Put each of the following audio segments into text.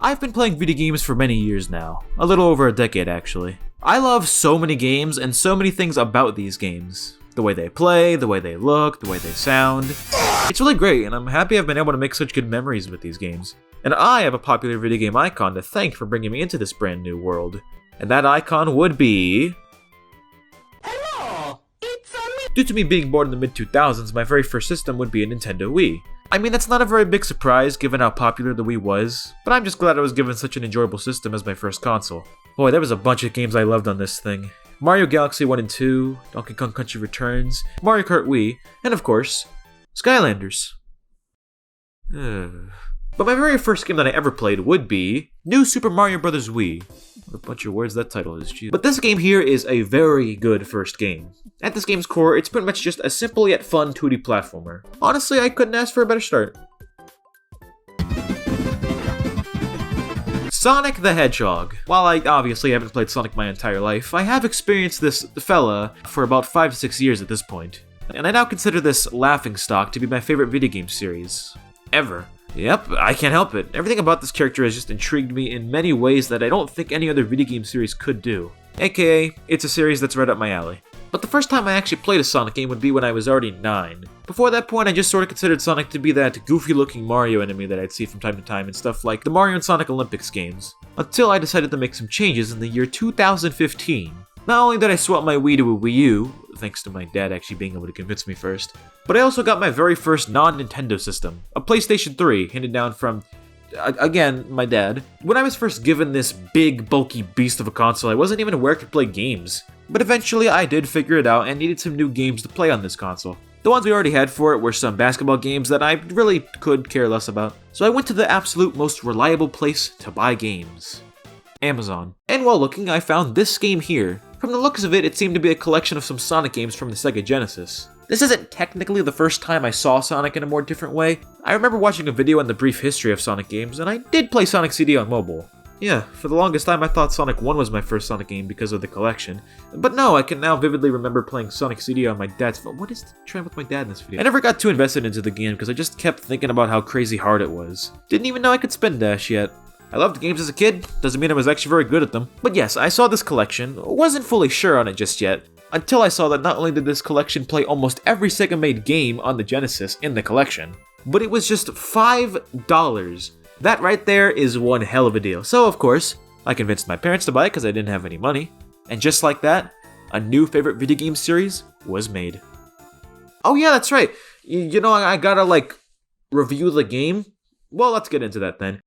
I've been playing video games for many years now, a little over a decade actually. I love so many games and so many things about these games. The way they play, the way they look, the way they sound. It's really great, and I'm happy I've been able to make such good memories with these games. And I have a popular video game icon to thank for bringing me into this brand new world. And that icon would be... Hello! It's me! Due to me being born in the mid-2000s, my very first system would be a Nintendo Wii. I mean, that's not a very big surprise given how popular the Wii was, but I'm just glad I was given such an enjoyable system as my first console. Boy, there was a bunch of games I loved on this thing. Mario Galaxy 1 and 2, Donkey Kong Country Returns, Mario Kart Wii, and of course, Skylanders. But my very first game that I ever played would be New Super Mario Bros. Wii. What a bunch of words that title is, geez. But this game here is a very good first game. At this game's core, it's pretty much just a simple yet fun 2D platformer. Honestly, I couldn't ask for a better start. Sonic the Hedgehog. While I obviously haven't played Sonic my entire life, I have experienced this fella for about 5 to 6 years at this point. And I now consider this laughingstock to be my favorite video game series. Ever. Yep, I can't help it. Everything about this character has just intrigued me in many ways that I don't think any other video game series could do. AKA, it's a series that's right up my alley. But the first time I actually played a Sonic game would be when I was already 9. Before that point, I just sort of considered Sonic to be that goofy-looking Mario enemy that I'd see from time to time in stuff like the Mario and Sonic Olympics games. Until I decided to make some changes in the year 2015. Not only did I swap my Wii to a Wii U, thanks to my dad actually being able to convince me first, but I also got my very first non-Nintendo system, a PlayStation 3, handed down from, again, my dad. When I was first given this big, bulky beast of a console, I wasn't even aware I could play games. But eventually I did figure it out and needed some new games to play on this console. The ones we already had for it were some basketball games that I really could care less about. So I went to the absolute most reliable place to buy games. Amazon. And while looking, I found this game here. From the looks of it, it seemed to be a collection of some Sonic games from the Sega Genesis. This isn't technically the first time I saw Sonic in a more different way. I remember watching a video on the brief history of Sonic games, and I did play Sonic CD on mobile. Yeah, for the longest time I thought Sonic 1 was my first Sonic game because of the collection. But no, I can now vividly remember playing Sonic CD on my dad's phone. What is the trend with my dad in this video? I never got too invested into the game because I just kept thinking about how crazy hard it was. Didn't even know I could spin dash yet. I loved games as a kid, doesn't mean I was actually very good at them. But yes, I saw this collection, wasn't fully sure on it just yet, until I saw that not only did this collection play almost every Sega-made game on the Genesis in the collection, but it was just $5. That right there is one hell of a deal. So of course, I convinced my parents to buy it because I didn't have any money, and just like that, a new favorite video game series was made. Oh yeah, that's right. You know, I gotta review the game? Well, let's get into that then.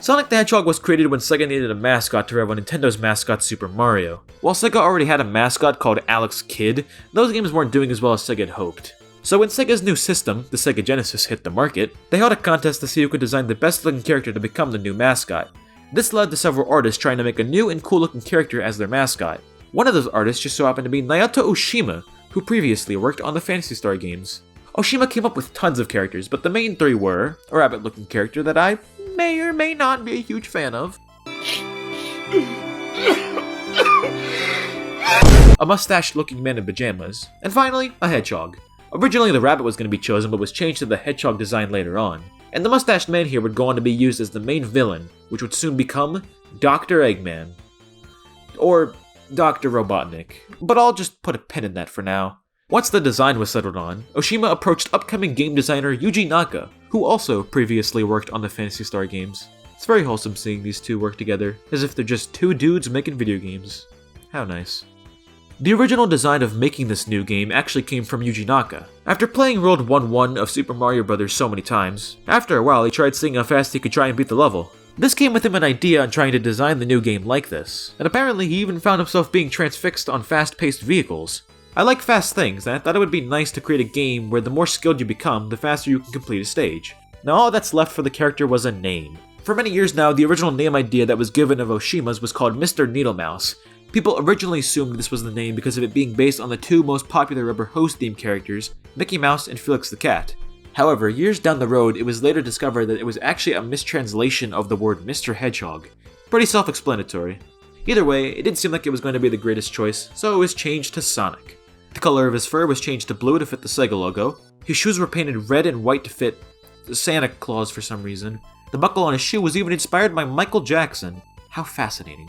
Sonic the Hedgehog was created when Sega needed a mascot to rival Nintendo's mascot Super Mario. While Sega already had a mascot called Alex Kidd, those games weren't doing as well as Sega had hoped. So when Sega's new system, the Sega Genesis, hit the market, they held a contest to see who could design the best looking character to become the new mascot. This led to several artists trying to make a new and cool looking character as their mascot. One of those artists just so happened to be Naoto Oshima, who previously worked on the FeelStar games. Oshima came up with tons of characters, but the main three were a rabbit looking character that I may or may not be a huge fan of, a mustached looking man in pajamas, and finally, a hedgehog. Originally the rabbit was going to be chosen but was changed to the hedgehog design later on, and the mustached man here would go on to be used as the main villain, which would soon become Dr. Eggman. Or Dr. Robotnik, but I'll just put a pin in that for now. Once the design was settled on, Oshima approached upcoming game designer Yuji Naka, who also previously worked on the FeelStar games. It's very wholesome seeing these two work together, as if they're just two dudes making video games. How nice. The original design of making this new game actually came from Yuji Naka. After playing World 1-1 of Super Mario Bros. So many times, after a while he tried seeing how fast he could try and beat the level. This came with him an idea on trying to design the new game like this, and apparently he even found himself being transfixed on fast-paced vehicles. I like fast things, and I thought it would be nice to create a game where the more skilled you become, the faster you can complete a stage. Now all that's left for the character was a name. For many years now, the original name idea that was given of Oshima's was called Mr. Needlemouse. People originally assumed this was the name because of it being based on the two most popular rubber hose-themed characters, Mickey Mouse and Felix the Cat. However, years down the road, it was later discovered that it was actually a mistranslation of the word Mr. Hedgehog. Pretty self-explanatory. Either way, it didn't seem like it was going to be the greatest choice, so it was changed to Sonic. The color of his fur was changed to blue to fit the Sega logo. His shoes were painted red and white to fit Santa Claus for some reason. The buckle on his shoe was even inspired by Michael Jackson. How fascinating.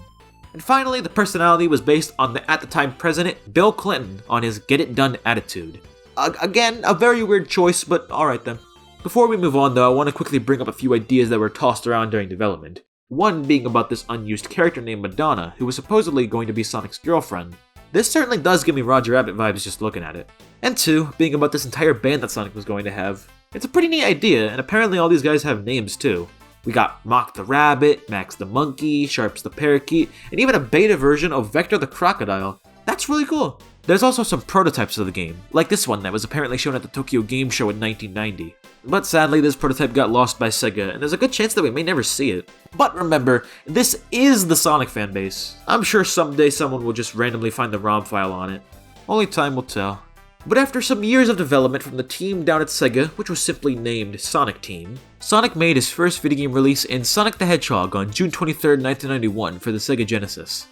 And finally, the personality was based on the at the time president, Bill Clinton, on his get it done attitude. Again, a very weird choice, but alright then. Before we move on though, I want to quickly bring up a few ideas that were tossed around during development. One being about this unused character named Madonna, who was supposedly going to be Sonic's girlfriend. This certainly does give me Roger Rabbit vibes just looking at it. And two, being about this entire band that Sonic was going to have. It's a pretty neat idea, and apparently all these guys have names too. We got Mock the Rabbit, Max the Monkey, Sharps the Parakeet, and even a beta version of Vector the Crocodile. That's really cool. There's also some prototypes of the game, like this one that was apparently shown at the Tokyo Game Show in 1990. But sadly, this prototype got lost by Sega, and there's a good chance that we may never see it. But remember, this is the Sonic fanbase. I'm sure someday someone will just randomly find the ROM file on it. Only time will tell. But after some years of development from the team down at Sega, which was simply named Sonic Team, Sonic made his first video game release in Sonic the Hedgehog on June 23, 1991 for the Sega Genesis.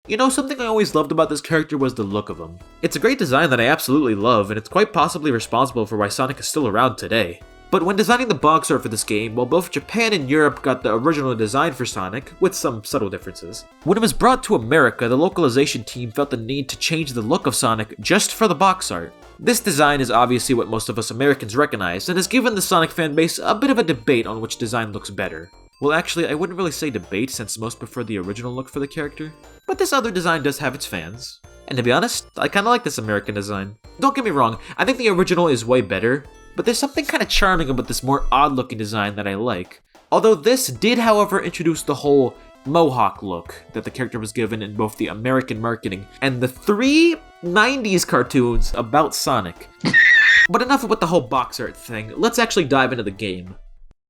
You know, something I always loved about this character was the look of him. It's a great design that I absolutely love, and it's quite possibly responsible for why Sonic is still around today. But when designing the box art for this game, while both Japan and Europe got the original design for Sonic, with some subtle differences, when it was brought to America, the localization team felt the need to change the look of Sonic just for the box art. This design is obviously what most of us Americans recognize, and has given the Sonic fanbase a bit of a debate on which design looks better. Well, actually, I wouldn't really say debate since most prefer the original look for the character, but this other design does have its fans. And to be honest, I kinda like this American design. Don't get me wrong, I think the original is way better, but there's something kinda charming about this more odd-looking design that I like. Although this did, however, introduce the whole mohawk look that the character was given in both the American marketing and the 3 90s cartoons about Sonic. But enough about the whole box art thing, let's actually dive into the game.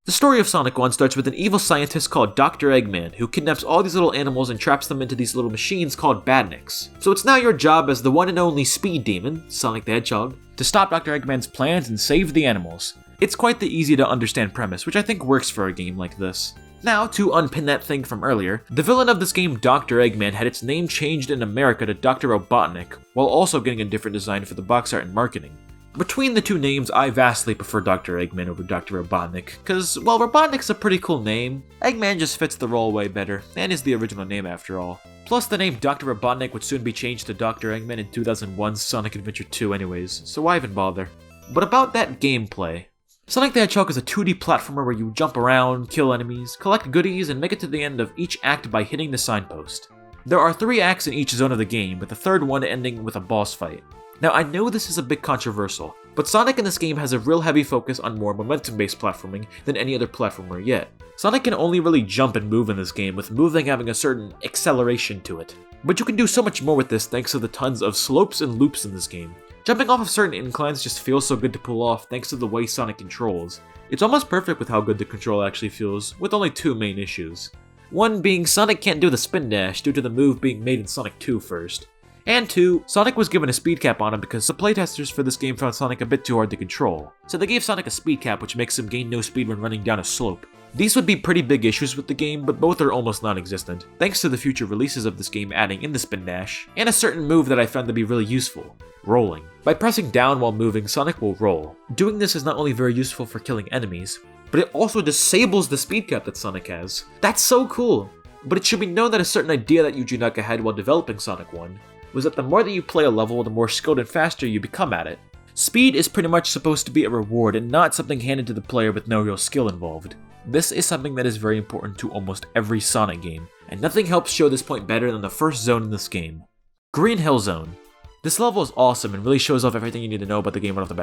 The story of Sonic 1 starts with an evil scientist called Dr. Eggman, who kidnaps all these little animals and traps them into these little machines called badniks. So it's now your job as the one and only speed demon, Sonic the Hedgehog, to stop Dr. Eggman's plans and save the animals. It's quite the easy to understand premise, which I think works for a game like this. Now, to unpin that thing from earlier, the villain of this game, Dr. Eggman, had its name changed in America to Dr. Robotnik, while also getting a different design for the box art and marketing. Between the two names, I vastly prefer Dr. Eggman over Dr. Robotnik, cause while Robotnik's a pretty cool name, Eggman just fits the role way better, and is the original name after all. Plus the name Dr. Robotnik would soon be changed to Dr. Eggman in 2001's Sonic Adventure 2 anyways, so why even bother? But about that gameplay. Sonic the Hedgehog is a 2D platformer where you jump around, kill enemies, collect goodies, and make it to the end of each act by hitting the signpost. There are 3 acts in each zone of the game, with the third one ending with a boss fight. Now, I know this is a bit controversial, but Sonic in this game has a real heavy focus on more momentum-based platforming than any other platformer yet. Sonic can only really jump and move in this game, with moving having a certain acceleration to it. But you can do so much more with this thanks to the tons of slopes and loops in this game. Jumping off of certain inclines just feels so good to pull off thanks to the way Sonic controls. It's almost perfect with how good the control actually feels, with only 2 main issues. One being Sonic can't do the spin dash due to the move being made in Sonic 2 first. And 2, Sonic was given a speed cap on him because the playtesters for this game found Sonic a bit too hard to control. So they gave Sonic a speed cap which makes him gain no speed when running down a slope. These would be pretty big issues with the game, but both are almost non-existent, thanks to the future releases of this game adding in the spin dash, and a certain move that I found to be really useful, rolling. By pressing down while moving, Sonic will roll. Doing this is not only very useful for killing enemies, but it also disables the speed cap that Sonic has. That's so cool! But it should be known that a certain idea that Yuji Naka had while developing Sonic 1 was that the more that you play a level, the more skilled and faster you become at it. Speed is pretty much supposed to be a reward and not something handed to the player with no real skill involved. This is something that is very important to almost every Sonic game, and nothing helps show this point better than the first zone in this game. Green Hill Zone. This level is awesome and really shows off everything you need to know about the game right off the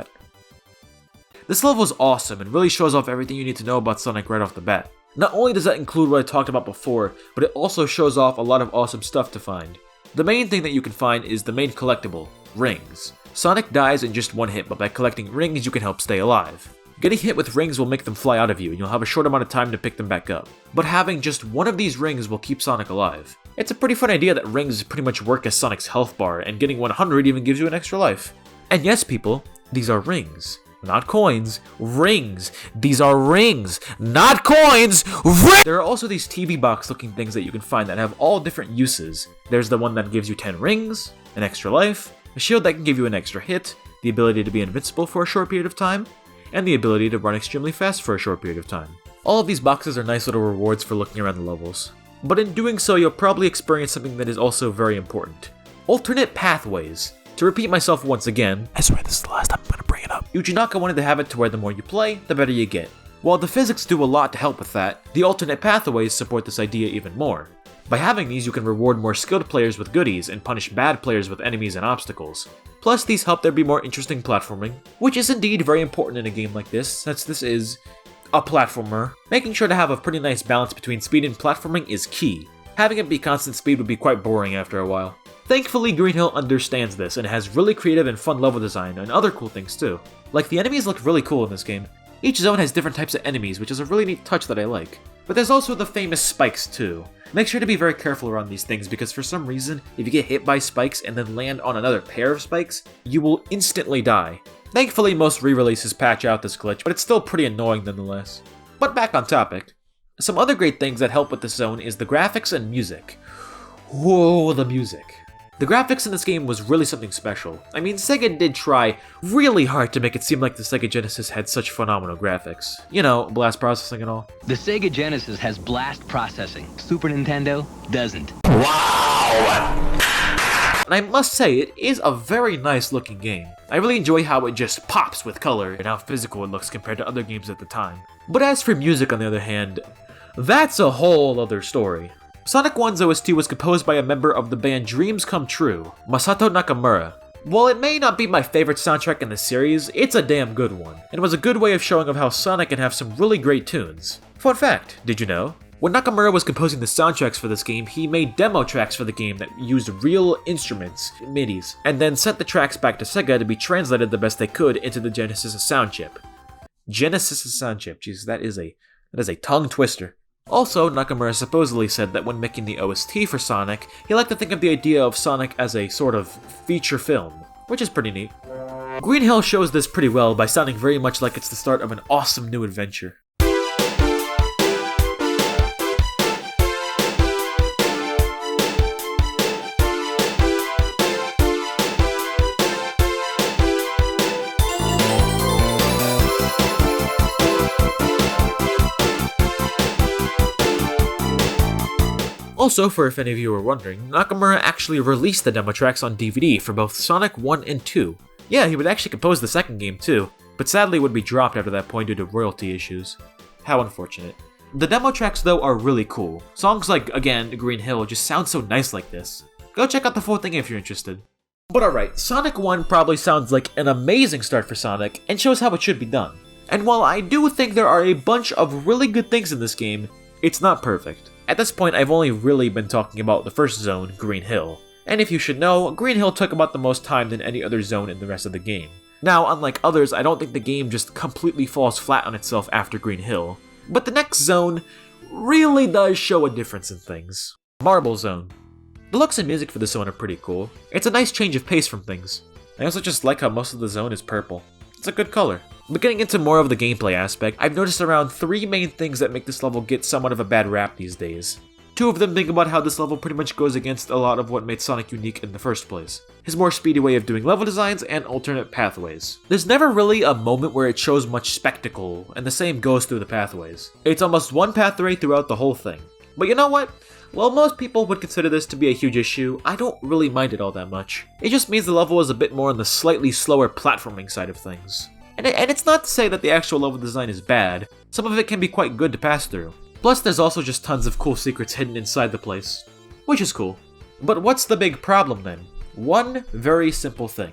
bat. Not only does that include what I talked about before, but it also shows off a lot of awesome stuff to find. The main thing that you can find is the main collectible, rings. Sonic dies in just one hit, but by collecting rings you can help stay alive. Getting hit with rings will make them fly out of you, and you'll have a short amount of time to pick them back up. But having just one of these rings will keep Sonic alive. It's a pretty fun idea that rings pretty much work as Sonic's health bar, and getting 100 even gives you an extra life. And yes people, these are rings. Not coins, rings. These are rings, not coins, rings! There are also these TV box looking things that you can find that have all different uses. There's the one that gives you 10 rings, an extra life, a shield that can give you an extra hit, the ability to be invincible for a short period of time, and the ability to run extremely fast for a short period of time. All of these boxes are nice little rewards for looking around the levels. But in doing so, you'll probably experience something that is also very important. Alternate pathways. To repeat myself once again, I swear this is the last time I'm gonna bring it up. Uchinaka wanted to have it to where the more you play, the better you get. While the physics do a lot to help with that, the alternate pathways support this idea even more. By having these, you can reward more skilled players with goodies and punish bad players with enemies and obstacles. Plus, these help there be more interesting platforming, which is indeed very important in a game like this, since this is a platformer. Making sure to have a pretty nice balance between speed and platforming is key. Having it be constant speed would be quite boring after a while. Thankfully, Green Hill understands this and has really creative and fun level design and other cool things too. Like, the enemies look really cool in this game. Each zone has different types of enemies, which is a really neat touch that I like. But there's also the famous spikes too. Make sure to be very careful around these things because for some reason, if you get hit by spikes and then land on another pair of spikes, you will instantly die. Thankfully, most re-releases patch out this glitch, but it's still pretty annoying nonetheless. But back on topic. Some other great things that help with this zone is the graphics and music. Whoa, the music. The graphics in this game was really something special. I mean, Sega did try really hard to make it seem like the Sega Genesis had such phenomenal graphics. You know, blast processing and all. The Sega Genesis has blast processing. Super Nintendo doesn't. Wow! And I must say, it is a very nice looking game. I really enjoy how it just pops with color and how physical it looks compared to other games at the time. But as for music on the other hand, that's a whole other story. Sonic 1's OST was composed by a member of the band Dreams Come True, Masato Nakamura. While it may not be my favorite soundtrack in the series, it's a damn good one, and was a good way of showing of how Sonic can have some really great tunes. Fun fact, did you know? When Nakamura was composing the soundtracks for this game, he made demo tracks for the game that used real instruments, MIDIs, and then sent the tracks back to Sega to be translated the best they could into the Genesis sound chip. Genesis sound chip, jeez, that is a tongue twister. Also, Nakamura supposedly said that when making the OST for Sonic, he liked to think of the idea of Sonic as a sort of feature film, which is pretty neat. Green Hill shows this pretty well by sounding very much like it's the start of an awesome new adventure. Also, for if any of you were wondering, Nakamura actually released the demo tracks on DVD for both Sonic 1 and 2. Yeah, he would actually compose the second game too, but sadly would be dropped after that point due to royalty issues. How unfortunate. The demo tracks though are really cool. Songs like, again, Green Hill just sound so nice like this. Go check out the full thing if you're interested. But alright, Sonic 1 probably sounds like an amazing start for Sonic, and shows how it should be done. And while I do think there are a bunch of really good things in this game, it's not perfect. At this point, I've only really been talking about the first zone, Green Hill. And if you should know, Green Hill took about the most time than any other zone in the rest of the game. Now, unlike others, I don't think the game just completely falls flat on itself after Green Hill. But the next zone really does show a difference in things. Marble Zone. The looks and music for this zone are pretty cool. It's a nice change of pace from things. I also just like how most of the zone is purple. It's a good color. But getting into more of the gameplay aspect, I've noticed around 3 main things that make this level get somewhat of a bad rap these days. 2 of them think about how this level pretty much goes against a lot of what made Sonic unique in the first place. His more speedy way of doing level designs and alternate pathways. There's never really a moment where it shows much spectacle, and the same goes through the pathways. It's almost one pathway throughout the whole thing. But you know what? While most people would consider this to be a huge issue, I don't really mind it all that much. It just means the level is a bit more on the slightly slower platforming side of things. And it's not to say that the actual level design is bad, some of it can be quite good to pass through. Plus there's also just tons of cool secrets hidden inside the place, which is cool. But what's the big problem then? One very simple thing.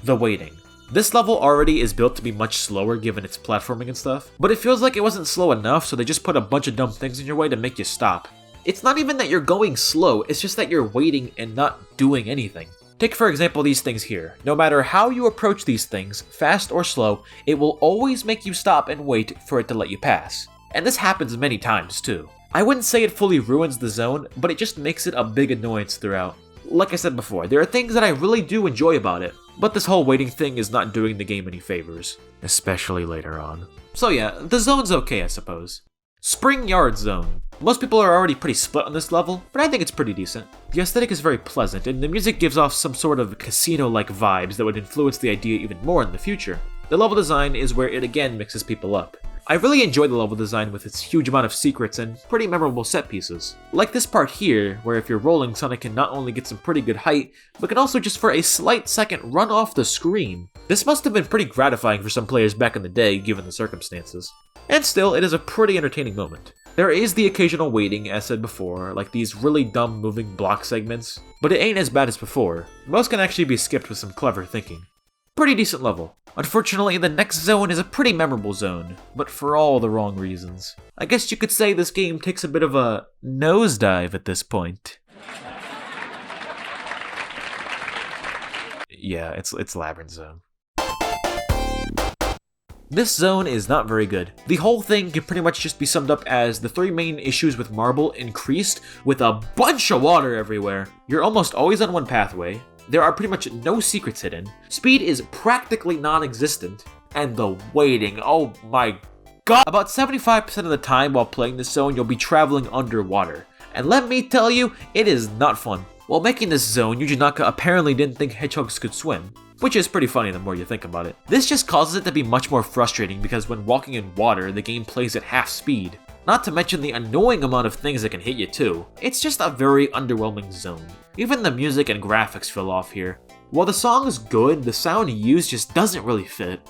The waiting. This level already is built to be much slower given its platforming and stuff, but it feels like it wasn't slow enough, so they just put a bunch of dumb things in your way to make you stop. It's not even that you're going slow, it's just that you're waiting and not doing anything. Take for example these things here. No matter how you approach these things, fast or slow, it will always make you stop and wait for it to let you pass. And this happens many times too. I wouldn't say it fully ruins the zone, but it just makes it a big annoyance throughout. Like I said before, there are things that I really do enjoy about it, but this whole waiting thing is not doing the game any favors. Especially later on. So yeah, the zone's okay I suppose. Spring Yard Zone. Most people are already pretty split on this level, but I think it's pretty decent. The aesthetic is very pleasant, and the music gives off some sort of casino-like vibes that would influence the idea even more in the future. The level design is where it again mixes people up. I really enjoy the level design with its huge amount of secrets and pretty memorable set pieces. Like this part here, where if you're rolling, Sonic can not only get some pretty good height, but can also just for a slight second run off the screen. This must have been pretty gratifying for some players back in the day, given the circumstances. And still, it is a pretty entertaining moment. There is the occasional waiting, as said before, like these really dumb moving block segments, but it ain't as bad as before. Most can actually be skipped with some clever thinking. Pretty decent level. Unfortunately, the next zone is a pretty memorable zone, but for all the wrong reasons. I guess you could say this game takes a bit of a nosedive at this point. Yeah, it's Labyrinth Zone. This zone is not very good. The whole thing can pretty much just be summed up as the three main issues with Marble increased with a bunch of water everywhere. You're almost always on one pathway. There are pretty much no secrets hidden. Speed is practically non-existent. And the waiting, oh my god. About 75% of the time while playing this zone, you'll be traveling underwater. And let me tell you, it is not fun. While making this zone, Yuji Naka apparently didn't think hedgehogs could swim. Which is pretty funny the more you think about it. This just causes it to be much more frustrating because when walking in water, the game plays at half speed. Not to mention the annoying amount of things that can hit you too. It's just a very underwhelming zone. Even the music and graphics feel off here. While the song is good, the sound used just doesn't really fit.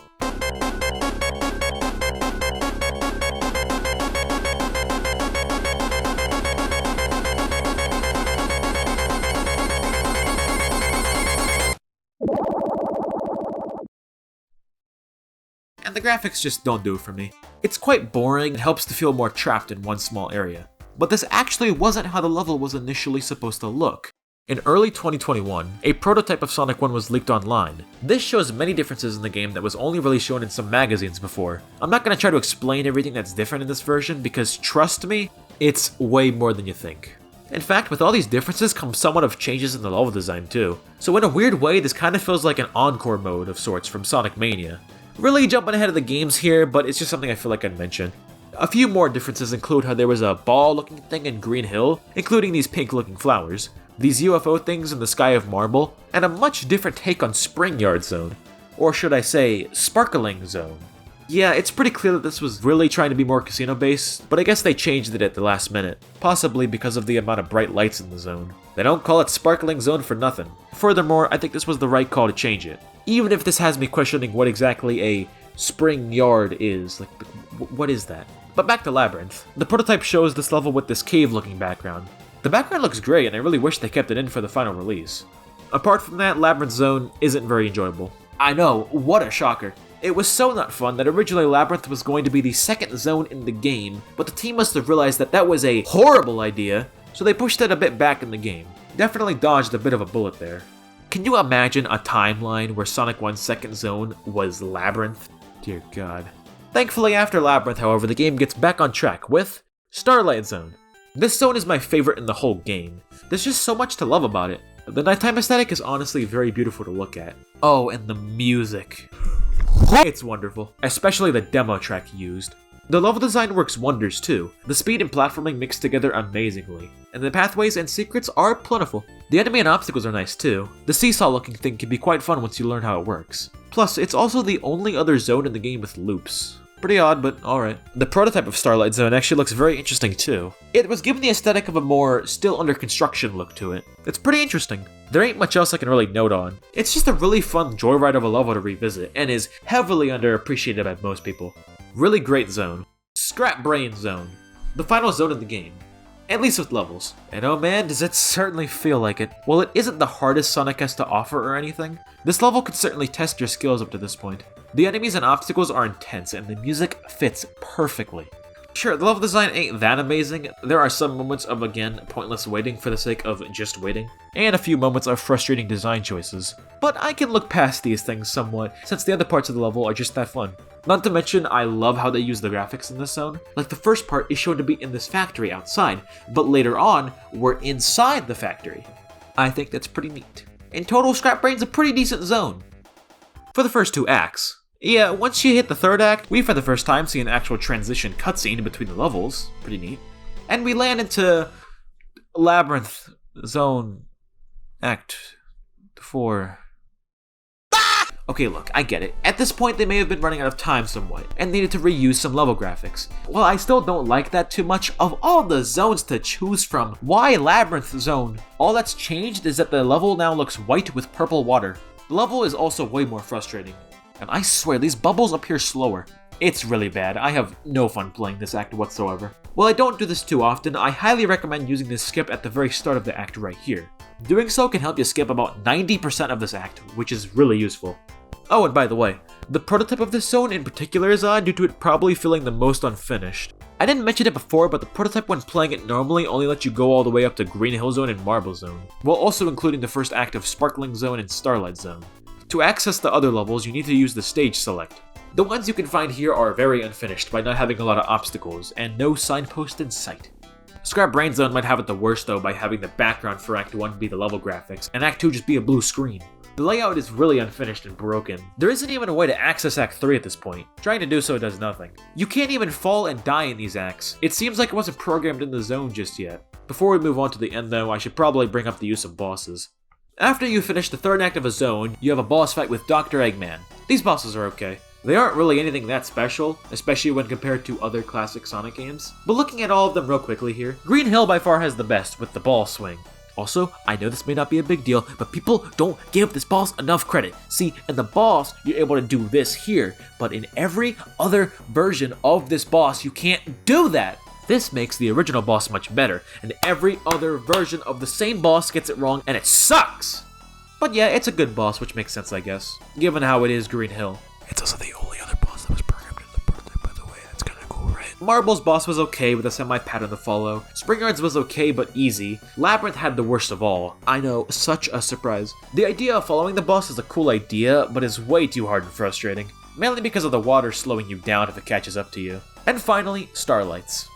And the graphics just don't do it for me. It's quite boring and helps to feel more trapped in one small area. But this actually wasn't how the level was initially supposed to look. In early 2021, a prototype of Sonic 1 was leaked online. This shows many differences in the game that was only really shown in some magazines before. I'm not going to try to explain everything that's different in this version because trust me, it's way more than you think. In fact, with all these differences come somewhat of changes in the level design too. So in a weird way, this kind of feels like an encore mode of sorts from Sonic Mania. Really jumping ahead of the games here, but it's just something I feel like I'd mention. A few more differences include how there was a ball-looking thing in Green Hill, including these pink-looking flowers, these UFO things in the Sky of Marble, and a much different take on Spring Yard Zone. Or should I say, Sparkling Zone. Yeah, it's pretty clear that this was really trying to be more casino-based, but I guess they changed it at the last minute, possibly because of the amount of bright lights in the zone. They don't call it Sparkling Zone for nothing. Furthermore, I think this was the right call to change it. Even if this has me questioning what exactly a spring yard is, like, what is that? But back to Labyrinth. The prototype shows this level with this cave-looking background. The background looks great, and I really wish they kept it in for the final release. Apart from that, Labyrinth Zone isn't very enjoyable. I know, what a shocker. It was so not fun that originally Labyrinth was going to be the second zone in the game, but the team must have realized that that was a horrible idea, so they pushed it a bit back in the game. Definitely dodged a bit of a bullet there. Can you imagine a timeline where Sonic 1's second zone was Labyrinth? Dear God. Thankfully, after Labyrinth, however, the game gets back on track with Starlight Zone. This zone is my favorite in the whole game. There's just so much to love about it. The nighttime aesthetic is honestly very beautiful to look at. Oh, and the music. It's wonderful, especially the demo track used. The level design works wonders too. The speed and platforming mix together amazingly, and the pathways and secrets are plentiful. The enemy and obstacles are nice too. The seesaw looking thing can be quite fun once you learn how it works. Plus, it's also the only other zone in the game with loops. Pretty odd, but alright. The prototype of Starlight Zone actually looks very interesting too. It was given the aesthetic of a more still under construction look to it. It's pretty interesting. There ain't much else I can really note on. It's just a really fun joyride of a level to revisit, and is heavily underappreciated by most people. Really great zone. Scrap Brain Zone. The final zone in the game. At least with levels. And oh man, does it certainly feel like it. While it isn't the hardest Sonic has to offer or anything, this level could certainly test your skills up to this point. The enemies and obstacles are intense, and the music fits perfectly. Sure, the level design ain't that amazing. There are some moments of, again, pointless waiting for the sake of just waiting, and a few moments of frustrating design choices. But I can look past these things somewhat, since the other parts of the level are just that fun. Not to mention, I love how they use the graphics in this zone. Like, the first part is shown to be in this factory outside, but later on, we're inside the factory. I think that's pretty neat. In total, Scrap Brain's a pretty decent zone. For the first two acts, Yeah, once you hit the third act, we for the first time see an actual transition cutscene between the levels. Pretty neat. And we land into Labyrinth Zone Act 4. Okay, look, I get it. At this point, they may have been running out of time somewhat, and needed to reuse some level graphics. While I still don't like that too much, of all the zones to choose from, why Labyrinth Zone? All that's changed is that the level now looks white with purple water. The level is also way more frustrating. And I swear, these bubbles appear slower. It's really bad. I have no fun playing this act whatsoever. While I don't do this too often, I highly recommend using this skip at the very start of the act right here. Doing so can help you skip about 90% of this act, which is really useful. Oh, and by the way, the prototype of this zone in particular is odd due to it probably feeling the most unfinished. I didn't mention it before, but the prototype when playing it normally only lets you go all the way up to Green Hill Zone and Marble Zone, while also including the first act of Sparkling Zone and Starlight Zone. To access the other levels, you need to use the stage select. The ones you can find here are very unfinished by not having a lot of obstacles, and no signpost in sight. Scrap Brain Zone might have it the worst though by having the background for Act 1 be the level graphics, and Act 2 just be a blue screen. The layout is really unfinished and broken. There isn't even a way to access Act 3 at this point. Trying to do so does nothing. You can't even fall and die in these acts. It seems like it wasn't programmed in the zone just yet. Before we move on to the end though, I should probably bring up the use of bosses. After you finish the third act of a zone, you have a boss fight with Dr. Eggman. These bosses are okay. They aren't really anything that special, especially when compared to other classic Sonic games. But looking at all of them real quickly here, Green Hill by far has the best with the ball swing. Also, I know this may not be a big deal, but people don't give this boss enough credit. See, in the boss, you're able to do this here, but in every other version of this boss, you can't do that. This makes the original boss much better, and every other version of the same boss gets it wrong, and it sucks! But yeah, it's a good boss, which makes sense, I guess, given how it is Green Hill. It's also the only other boss that was programmed in the prototype, by the way. That's kinda cool, right? Marble's boss was okay with a semi-pattern to follow. Springyard's was okay but easy. Labyrinth had the worst of all. I know, such a surprise. The idea of following the boss is a cool idea, but is way too hard and frustrating. Mainly because of the water slowing you down if it catches up to you. And finally, Starlights.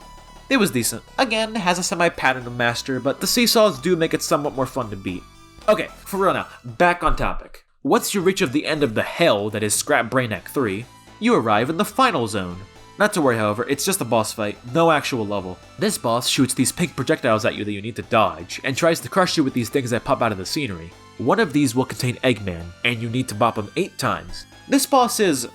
It was decent. Again, has a semi-pattern to master, but the seesaws do make it somewhat more fun to beat. Okay, for real now, back on topic. Once you reach the end of the hell that is Scrap Brain Act 3, you arrive in the final zone. Not to worry, however, it's just a boss fight, no actual level. This boss shoots these pink projectiles at you that you need to dodge, and tries to crush you with these things that pop out of the scenery. One of these will contain Eggman, and you need to bop him 8 times. This boss is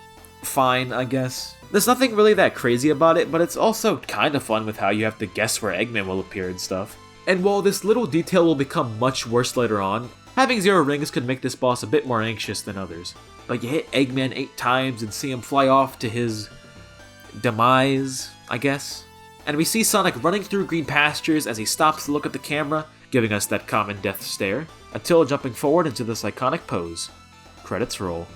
fine, I guess. There's nothing really that crazy about it, but it's also kinda fun with how you have to guess where Eggman will appear and stuff. And while this little detail will become much worse later on, having 0 rings could make this boss a bit more anxious than others. But you hit Eggman 8 times and see him fly off to his demise, I guess. And we see Sonic running through green pastures as he stops to look at the camera, giving us that common death stare, until jumping forward into this iconic pose. Credits roll.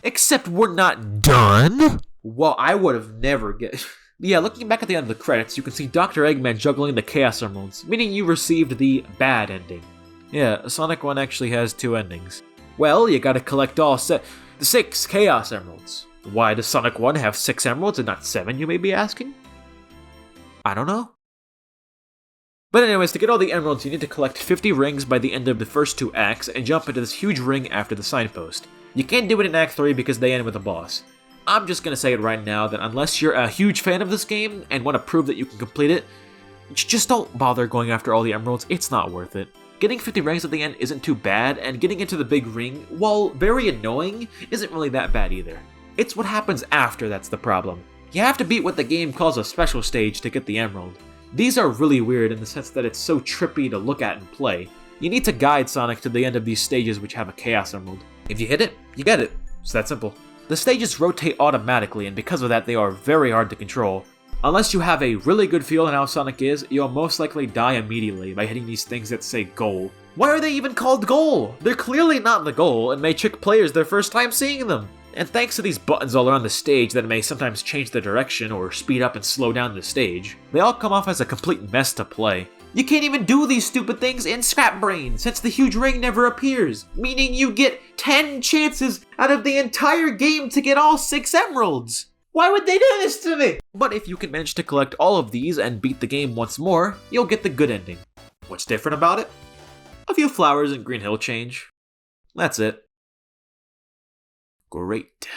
Except we're not done! Well, I would have never guessed. Yeah, looking back at the end of the credits, you can see Dr. Eggman juggling the Chaos Emeralds, meaning you received the bad ending. Yeah, Sonic 1 actually has 2 endings. Well, you gotta collect all 6 Chaos Emeralds. Why does Sonic 1 have 6 emeralds and not 7, you may be asking? I don't know. But anyways, to get all the emeralds, you need to collect 50 rings by the end of the first 2 acts and jump into this huge ring after the signpost. You can't do it in Act 3 because they end with a boss. I'm just gonna say it right now that unless you're a huge fan of this game and want to prove that you can complete it, just don't bother going after all the emeralds, it's not worth it. Getting 50 rings at the end isn't too bad, and getting into the big ring, while very annoying, isn't really that bad either. It's what happens after that's the problem. You have to beat what the game calls a special stage to get the emerald. These are really weird in the sense that it's so trippy to look at and play. You need to guide Sonic to the end of these stages which have a Chaos Emerald. If you hit it, you get it. It's that simple. The stages rotate automatically, and because of that they are very hard to control. Unless you have a really good feel on how Sonic is, you'll most likely die immediately by hitting these things that say goal. Why are they even called goal? They're clearly not the goal and may trick players their first time seeing them. And thanks to these buttons all around the stage that may sometimes change the direction or speed up and slow down the stage, they all come off as a complete mess to play. You can't even do these stupid things in Scrap Brain since the huge ring never appears, meaning you get 10 chances out of the entire game to get all 6 emeralds. Why would they do this to me? But if you can manage to collect all of these and beat the game once more, you'll get the good ending. What's different about it? A few flowers and Green Hill change. That's it. Great.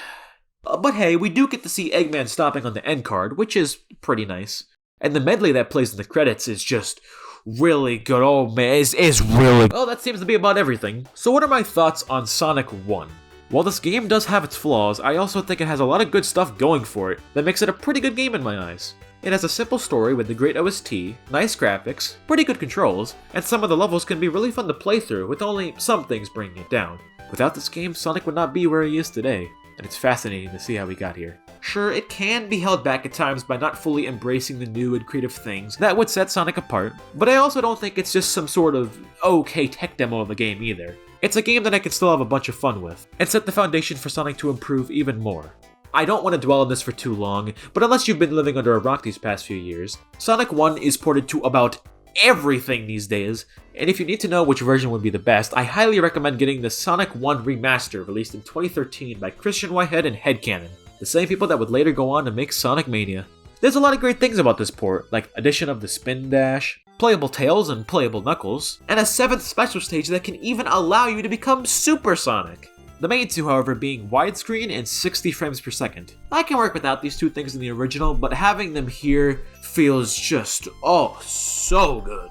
But hey, we do get to see Eggman stopping on the end card, which is pretty nice. And the medley that plays in the credits is just really good. Oh man, is really good. Well, that seems to be about everything. So what are my thoughts on Sonic 1? While this game does have its flaws, I also think it has a lot of good stuff going for it that makes it a pretty good game in my eyes. It has a simple story with a great OST, nice graphics, pretty good controls, and some of the levels can be really fun to play through with only some things bringing it down. Without this game, Sonic would not be where he is today, and it's fascinating to see how he got here. Sure, it can be held back at times by not fully embracing the new and creative things that would set Sonic apart, but I also don't think it's just some sort of okay tech demo of a game either. It's a game that I can still have a bunch of fun with, and set the foundation for Sonic to improve even more. I don't want to dwell on this for too long, but unless you've been living under a rock these past few years, Sonic 1 is ported to about everything these days, and if you need to know which version would be the best, I highly recommend getting the Sonic 1 Remaster released in 2013 by Christian Whitehead and Headcanon, the same people that would later go on to make Sonic Mania. There's a lot of great things about this port, like addition of the Spin Dash, playable Tails and playable Knuckles, and a 7th special stage that can even allow you to become Super Sonic. The main two, however, being widescreen and 60 frames per second. I can work without these two things in the original, but having them here feels just, oh, so good.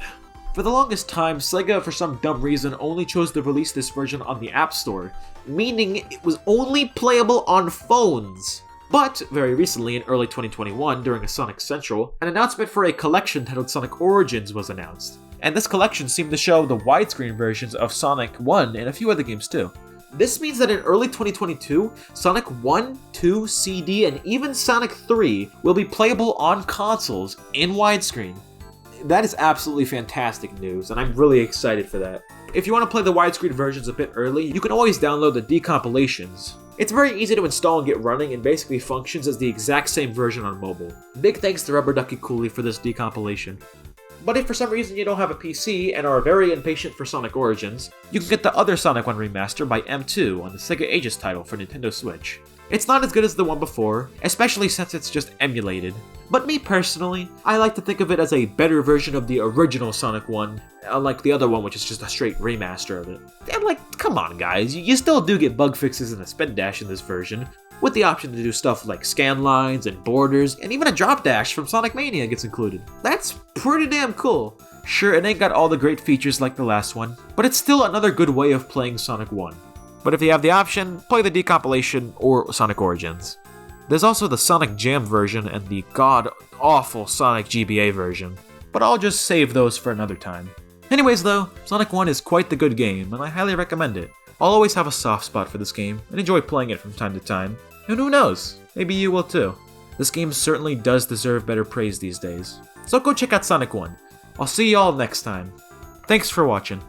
For the longest time, Sega, for some dumb reason, only chose to release this version on the App Store, meaning it was only playable on phones. But, very recently in early 2021, during a Sonic Central, an announcement for a collection titled Sonic Origins was announced. And this collection seemed to show the widescreen versions of Sonic 1 and a few other games too. This means that in early 2022, Sonic 1, 2, CD, and even Sonic 3 will be playable on consoles in widescreen. That is absolutely fantastic news, and I'm really excited for that. If you want to play the widescreen versions a bit early, you can always download the decompilations. It's very easy to install and get running and basically functions as the exact same version on mobile. Big thanks to Rubber Ducky Cooley for this decompilation. But if for some reason you don't have a PC and are very impatient for Sonic Origins, you can get the other Sonic 1 Remaster by M2 on the Sega Aegis title for Nintendo Switch. It's not as good as the one before, especially since it's just emulated. But me personally, I like to think of it as a better version of the original Sonic 1, unlike the other one which is just a straight remaster of it. And like, come on guys, you still do get bug fixes and a spin dash in this version, with the option to do stuff like scan lines and borders, and even a drop dash from Sonic Mania gets included. That's pretty damn cool. Sure, it ain't got all the great features like the last one, but it's still another good way of playing Sonic 1. But if you have the option, play the decompilation or Sonic Origins. There's also the Sonic Jam version and the god-awful Sonic GBA version, but I'll just save those for another time. Anyways though, Sonic 1 is quite the good game, and I highly recommend it. I'll always have a soft spot for this game, and enjoy playing it from time to time, and who knows, maybe you will too. This game certainly does deserve better praise these days, so go check out Sonic 1. I'll see y'all next time. Thanks for watching.